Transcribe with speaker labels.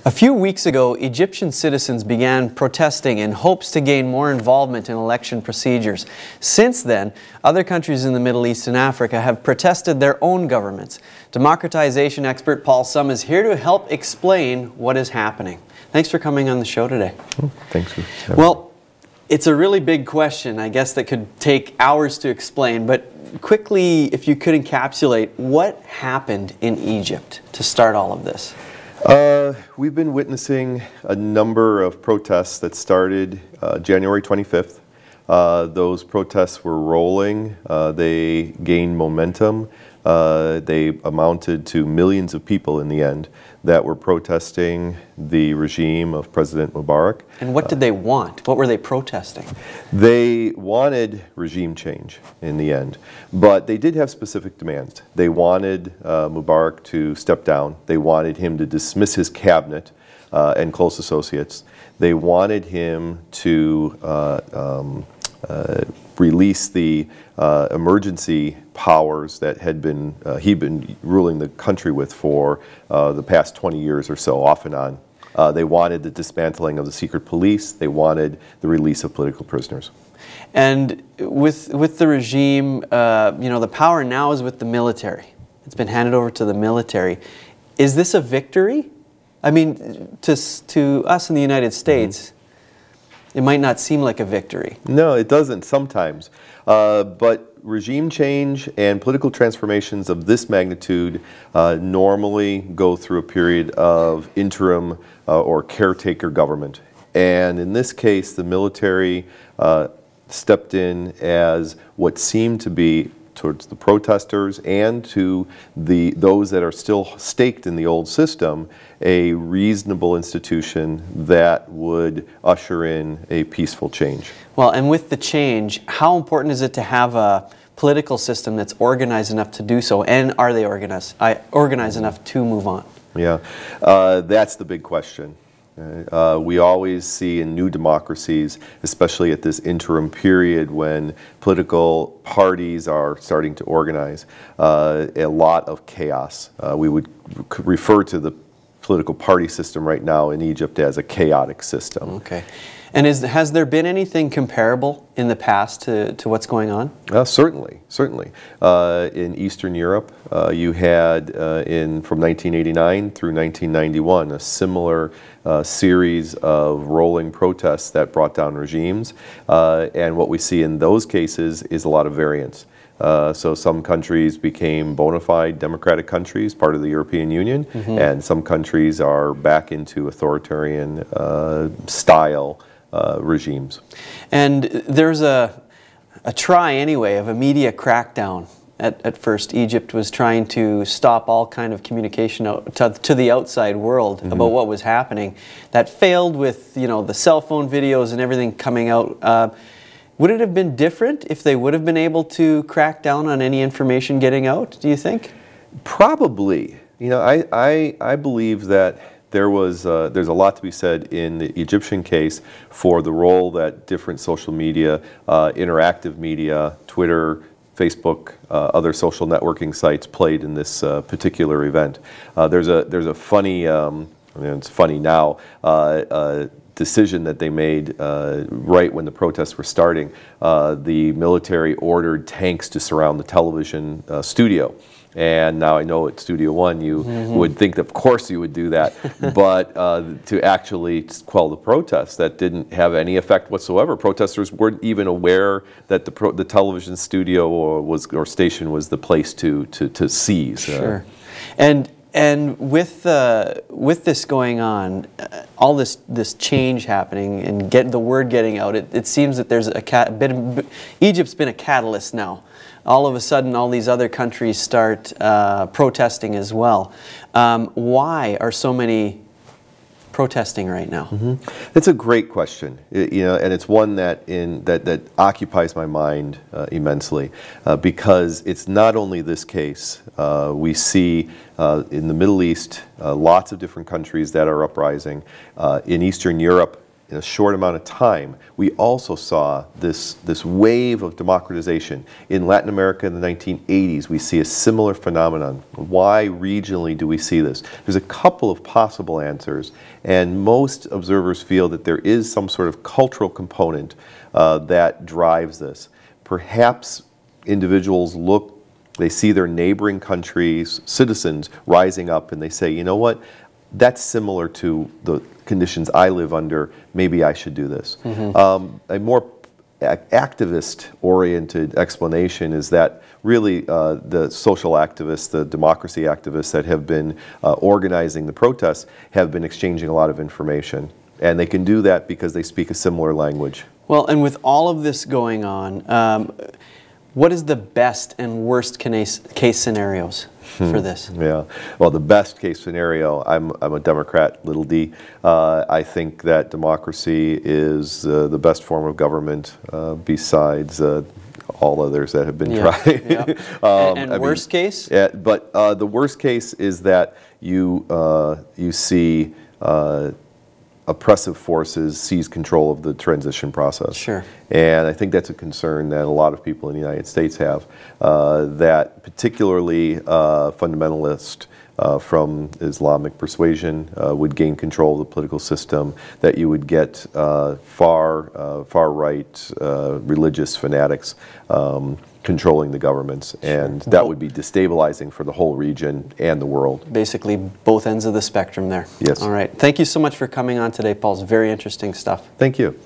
Speaker 1: A few weeks ago, Egyptian citizens began protesting in hopes to gain more involvement in election procedures. Since then, other countries in the Middle East and Africa have protested their own governments. Democratization expert Paul Sum is here to help explain what is happening. Thanks for coming on the show today.
Speaker 2: Oh, thanks for having me.
Speaker 1: Well, it's a really big question, I guess, that could take hours to explain, but quickly, if you could encapsulate what happened in Egypt to start all of this.
Speaker 2: We've been witnessing a number of protests that started January 25th. Those protests were rolling. They gained momentum. They amounted to millions of people in the end that were protesting the regime of President Mubarak.
Speaker 1: And what did they want? What were they protesting?
Speaker 2: They wanted regime change in the end, but they did have specific demands. They wanted Mubarak to step down. They wanted him to dismiss his cabinet and close associates. They wanted him to release the emergency powers that had been he'd been ruling the country with for the past 20 years or so, off and on. They wanted the dismantling of the secret police. They wanted the release of political prisoners.
Speaker 1: And with the regime, you know, the power now is with the military. It's been handed over to the military. Is this a victory? I mean, to us in the United States, it might not seem like a victory.
Speaker 2: No, it doesn't sometimes. But regime change and political transformations of this magnitude normally go through a period of interim or caretaker government. And in this case, the military stepped in as what seemed to be, towards the protesters and to those that are still staked in the old system, a reasonable institution that would usher in a peaceful change.
Speaker 1: Well, and with the change, how important is it to have a political system that's organized enough to do so? And are they organized enough to move on?
Speaker 2: Yeah, that's the big question. We always see in new democracies, especially at this interim period when political parties are starting to organize, a lot of chaos. We would refer to the political party system right now in Egypt as a chaotic system.
Speaker 1: Okay. And has there been anything comparable in the past to what's going on?
Speaker 2: Certainly, certainly. In Eastern Europe, you had from 1989 through 1991 a similar series of rolling protests that brought down regimes. And what we see in those cases is a lot of variance. So some countries became bona fide democratic countries, part of the European Union, and some countries are back into authoritarian style regimes. And
Speaker 1: there's a try anyway of a media crackdown. At first, Egypt was trying to stop all kind of communication out to the outside world about what was happening. That failed with, you know, the cell phone videos and everything coming out. Would it have been different if they would have been able to crack down on any information getting out, do you think?
Speaker 2: Probably. You know, I believe that there's a lot to be said in the Egyptian case for the role that different social media, interactive media, Twitter, Facebook, other social networking sites played in this particular event. There's a funny, I mean, it's funny now, decision that they made right when the protests were starting. The military ordered tanks to surround the television studio. And now I know at Studio One you would think that of course you would do that, but to actually quell the protests, that didn't have any effect whatsoever. Protesters weren't even aware that the television studio or station was the place to seize.
Speaker 1: Sure. And with this going on, all this change happening and the word getting out, it seems that there's Egypt's been a catalyst now. All of a sudden, all these other countries start protesting as well. Why are so many protesting right now?
Speaker 2: That's a great question, you know, and it's one that occupies my mind immensely because it's not only this case. We see in the Middle East lots of different countries that are uprising. In Eastern Europe, in a short amount of time, we also saw this wave of democratization. In Latin America in the 1980s, we see a similar phenomenon. Why regionally do we see this? There's a couple of possible answers, and most observers feel that there is some sort of cultural component that drives this. Perhaps individuals they see their neighboring countries' citizens rising up, and they say, you know what, that's similar to the conditions I live under, maybe I should do this. A more activist-oriented explanation is that really the social activists, the democracy activists that have been organizing the protests have been exchanging a lot of information. And they can do that because they speak a similar language.
Speaker 1: Well, and with all of this going on, what is the best and worst case scenarios for this?
Speaker 2: Yeah, well, the best case scenario, I'm a Democrat, little d. I think that democracy is the best form of government besides all others that have been tried.
Speaker 1: Yeah. And worst case?
Speaker 2: Yeah, but the worst case is that you see oppressive forces seize control of the transition process.
Speaker 1: Sure.
Speaker 2: And I think that's a concern that a lot of people in the United States have, that particularly fundamentalists from Islamic persuasion would gain control of the political system, that you would get far-right religious fanatics controlling the governments, and that would be destabilizing for the whole region and the world.
Speaker 1: Basically, both ends of the spectrum there.
Speaker 2: Yes.
Speaker 1: All right. Thank you so much for coming on today, Paul. It's very interesting stuff.
Speaker 2: Thank you.